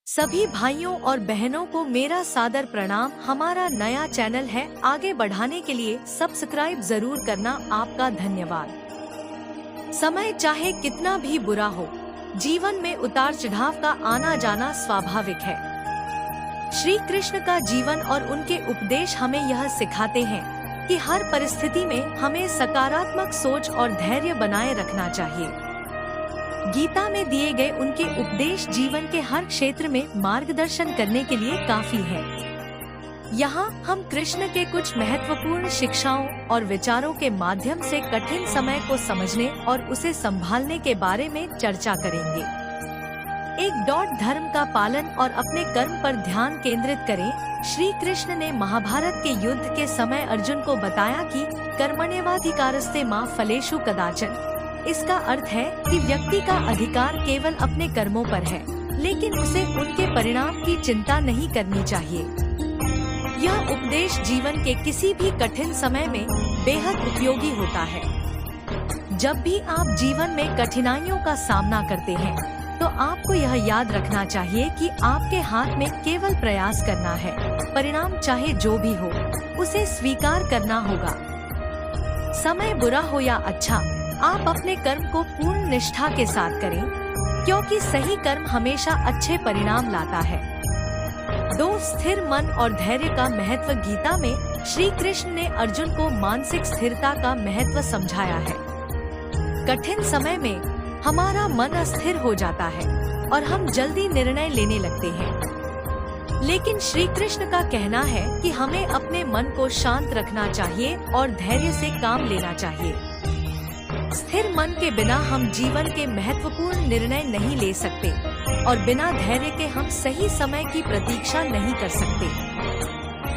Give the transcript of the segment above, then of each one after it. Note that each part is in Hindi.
सभी भाइयों और बहनों को मेरा सादर प्रणाम। हमारा नया चैनल है, आगे बढ़ाने के लिए सब्सक्राइब जरूर करना। आपका धन्यवाद। समय चाहे कितना भी बुरा हो, जीवन में उतार चढ़ाव का आना जाना स्वाभाविक है। श्री कृष्ण का जीवन और उनके उपदेश हमें यह सिखाते हैं कि हर परिस्थिति में हमें सकारात्मक सोच और धैर्य बनाए रखना चाहिए। गीता में दिए गए उनके उपदेश जीवन के हर क्षेत्र में मार्गदर्शन करने के लिए काफी है। यहाँ हम कृष्ण के कुछ महत्वपूर्ण शिक्षाओं और विचारों के माध्यम से कठिन समय को समझने और उसे संभालने के बारे में चर्चा करेंगे। धर्म का पालन और अपने कर्म पर ध्यान केंद्रित करें। श्री कृष्ण ने महाभारत के युद्ध के समय अर्जुन को बताया कि कर्मण्येवाधिकारस्ते मा फलेषु कदाचन। इसका अर्थ है कि व्यक्ति का अधिकार केवल अपने कर्मों पर है, लेकिन उसे उनके परिणाम की चिंता नहीं करनी चाहिए। यह उपदेश जीवन के किसी भी कठिन समय में बेहद उपयोगी होता है। जब भी आप जीवन में कठिनाइयों का सामना करते हैं, तो आपको यह याद रखना चाहिए कि आपके हाथ में केवल प्रयास करना है। परिणाम चाहे जो भी हो, उसे स्वीकार करना होगा। समय बुरा हो या अच्छा, आप अपने कर्म को पूर्ण निष्ठा के साथ करें, क्योंकि सही कर्म हमेशा अच्छे परिणाम लाता है। स्थिर मन और धैर्य का महत्व। गीता में श्री कृष्ण ने अर्जुन को मानसिक स्थिरता का महत्व समझाया है। कठिन समय में हमारा मन अस्थिर हो जाता है और हम जल्दी निर्णय लेने लगते हैं, लेकिन श्री कृष्ण का कहना है कि हमें अपने मन को शांत रखना चाहिए और धैर्य से काम लेना चाहिए। स्थिर मन के बिना हम जीवन के महत्वपूर्ण निर्णय नहीं ले सकते और बिना धैर्य के हम सही समय की प्रतीक्षा नहीं कर सकते।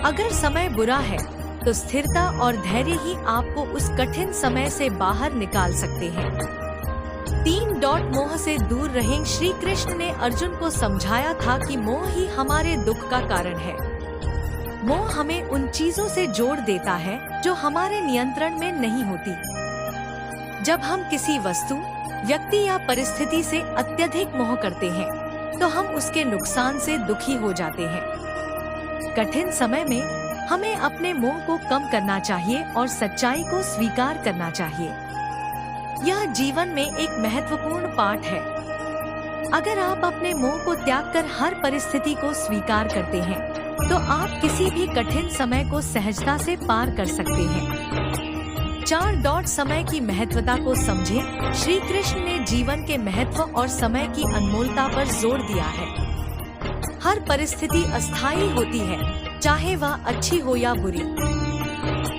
अगर समय बुरा है, तो स्थिरता और धैर्य ही आपको उस कठिन समय से बाहर निकाल सकते हैं। मोह से दूर रहें। श्री कृष्ण ने अर्जुन को समझाया था कि मोह ही हमारे दुख का कारण है। मोह हमें उन चीजों से जोड़ देता है जो हमारे नियंत्रण में नहीं होती। जब हम किसी वस्तु, व्यक्ति या परिस्थिति से अत्यधिक मोह करते हैं, तो हम उसके नुकसान से दुखी हो जाते हैं। कठिन समय में हमें अपने मोह को कम करना चाहिए और सच्चाई को स्वीकार करना चाहिए। यह जीवन में एक महत्वपूर्ण पाठ है। अगर आप अपने मोह को त्याग कर हर परिस्थिति को स्वीकार करते हैं, तो आप किसी भी कठिन समय को सहजता से पार कर सकते हैं। समय की महत्वता को समझें। श्री कृष्ण ने जीवन के महत्व और समय की अनमोलता पर जोर दिया है। हर परिस्थिति अस्थायी होती है, चाहे वह अच्छी हो या बुरी।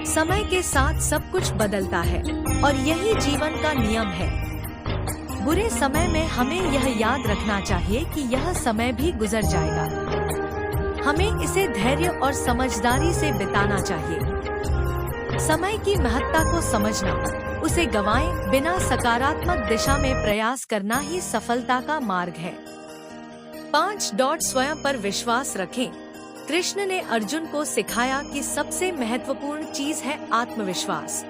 समय के साथ सब कुछ बदलता है और यही जीवन का नियम है। बुरे समय में हमें यह याद रखना चाहिए कि यह समय भी गुजर जाएगा। हमें इसे धैर्य और समझदारी से बिताना चाहिए। समय की महत्ता को समझना, उसे गंवाए बिना सकारात्मक दिशा में प्रयास करना ही सफलता का मार्ग है। 5. स्वयं पर विश्वास रखें। कृष्ण ने अर्जुन को सिखाया कि सबसे महत्वपूर्ण चीज है आत्मविश्वास।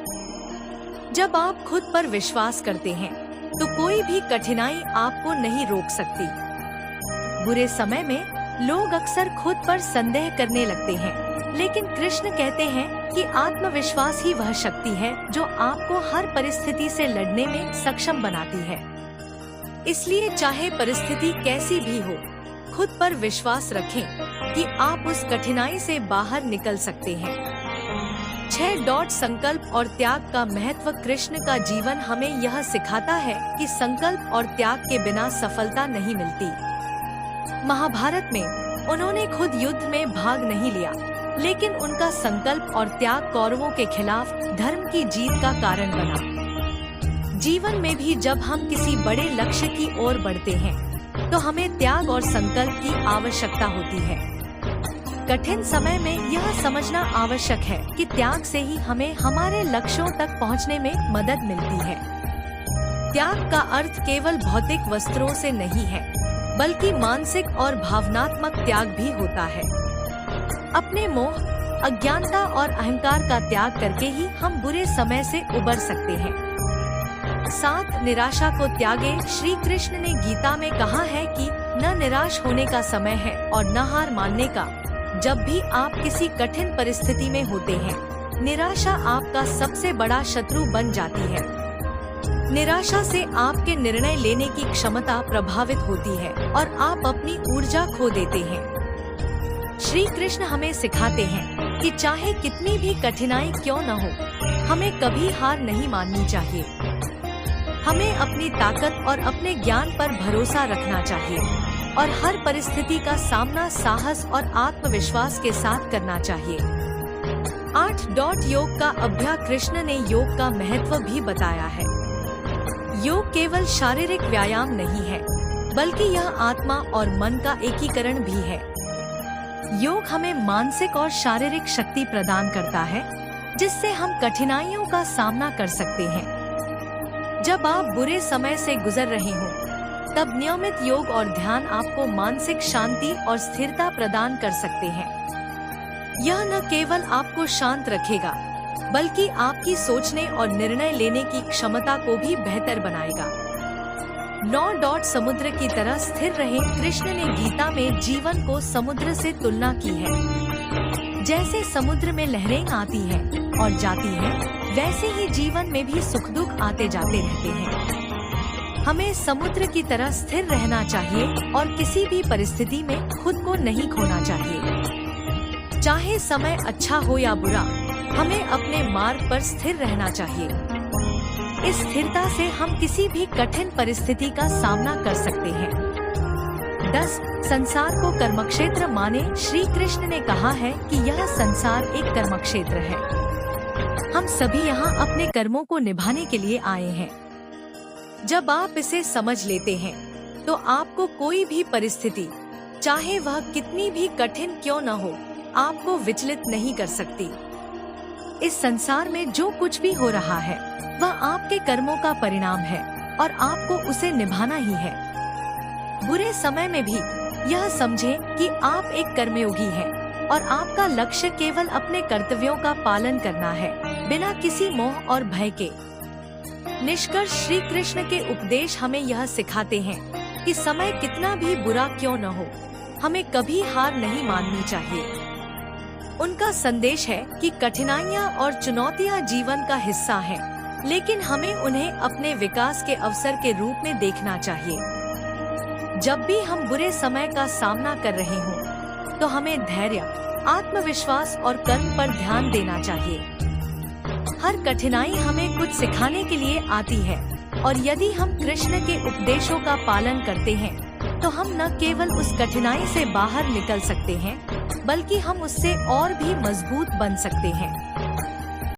जब आप खुद पर विश्वास करते हैं, तो कोई भी कठिनाई आपको नहीं रोक सकती। बुरे समय में लोग अक्सर खुद पर संदेह करने लगते हैं, लेकिन कृष्ण कहते हैं कि आत्मविश्वास ही वह शक्ति है जो आपको हर परिस्थिति से लड़ने में सक्षम बनाती है। इसलिए चाहे परिस्थिति कैसी भी हो, खुद पर विश्वास रखें कि आप उस कठिनाई से बाहर निकल सकते हैं। 6. संकल्प और त्याग का महत्व। कृष्ण का जीवन हमें यह सिखाता है कि संकल्प और त्याग के बिना सफलता नहीं मिलती। महाभारत में उन्होंने खुद युद्ध में भाग नहीं लिया, लेकिन उनका संकल्प और त्याग कौरवों के खिलाफ धर्म की जीत का कारण बना। जीवन में भी जब हम किसी बड़े लक्ष्य की ओर बढ़ते हैं, तो हमें त्याग और संकल्प की आवश्यकता होती है। कठिन समय में यह समझना आवश्यक है कि त्याग से ही हमें हमारे लक्ष्यों तक पहुंचने में मदद मिलती है। त्याग का अर्थ केवल भौतिक वस्त्रों से नहीं है, बल्कि मानसिक और भावनात्मक त्याग भी होता है। अपने मोह, अज्ञानता और अहंकार का त्याग करके ही हम बुरे समय से उबर सकते हैं। 7. निराशा को त्यागे। श्री कृष्ण ने गीता में कहा है कि न निराश होने का समय है और न हार मानने का। जब भी आप किसी कठिन परिस्थिति में होते हैं, निराशा आपका सबसे बड़ा शत्रु बन जाती है। निराशा से आपके निर्णय लेने की क्षमता प्रभावित होती है और आप अपनी ऊर्जा खो देते हैं। श्री कृष्ण हमें सिखाते हैं कि चाहे कितनी भी कठिनाई क्यों न हो, हमें कभी हार नहीं माननी चाहिए। हमें अपनी ताकत और अपने ज्ञान पर भरोसा रखना चाहिए और हर परिस्थिति का सामना साहस और आत्मविश्वास के साथ करना चाहिए। 8. योग का अभ्यास। कृष्ण ने योग का महत्व भी बताया है। योग केवल शारीरिक व्यायाम नहीं है, बल्कि यह आत्मा और मन का एकीकरण भी है। योग हमें मानसिक और शारीरिक शक्ति प्रदान करता है, जिससे हम कठिनाइयों का सामना कर सकते हैं। जब आप बुरे समय से गुजर रहे हो, तब नियमित योग और ध्यान आपको मानसिक शांति और स्थिरता प्रदान कर सकते हैं। यह न केवल आपको शांत रखेगा, बल्कि आपकी सोचने और निर्णय लेने की क्षमता को भी बेहतर बनाएगा। 9. समुद्र की तरह स्थिर रहें। कृष्ण ने गीता में जीवन को समुद्र से तुलना की है। जैसे समुद्र में लहरें आती हैं और जाती हैं, वैसे ही जीवन में भी सुख दुख आते जाते रहते हैं। हमें समुद्र की तरह स्थिर रहना चाहिए और किसी भी परिस्थिति में खुद को नहीं खोना चाहिए। चाहे समय अच्छा हो या बुरा, हमें अपने मार्ग पर स्थिर रहना चाहिए। इस स्थिरता से हम किसी भी कठिन परिस्थिति का सामना कर सकते हैं। 10. संसार को कर्मक्षेत्र माने। श्री कृष्ण ने कहा है कि यह संसार एक कर्मक्षेत्र है। हम सभी यहाँ अपने कर्मों को निभाने के लिए आए हैं। जब आप इसे समझ लेते हैं, तो आपको कोई भी परिस्थिति, चाहे वह कितनी भी कठिन क्यों न हो, आपको विचलित नहीं कर सकती। इस संसार में जो कुछ भी हो रहा है, वह आपके कर्मों का परिणाम है और आपको उसे निभाना ही है। बुरे समय में भी यह समझें कि आप एक कर्मयोगी हैं और आपका लक्ष्य केवल अपने कर्तव्यों का पालन करना है, बिना किसी मोह और भय के। निष्कर्ष, श्री कृष्ण के उपदेश हमें यह सिखाते हैं कि समय कितना भी बुरा क्यों न हो, हमें कभी हार नहीं माननी चाहिए। उनका संदेश है कि कठिनाइयाँ और चुनौतियाँ जीवन का हिस्सा हैं, लेकिन हमें उन्हें अपने विकास के अवसर के रूप में देखना चाहिए। जब भी हम बुरे समय का सामना कर रहे हों, तो हमें धैर्य, आत्मविश्वास और कर्म पर ध्यान देना चाहिए। हर कठिनाई हमें कुछ सिखाने के लिए आती है और यदि हम कृष्ण के उपदेशों का पालन करते हैं, तो हम न केवल उस कठिनाई से बाहर निकल सकते हैं, बल्कि हम उससे और भी मजबूत बन सकते हैं।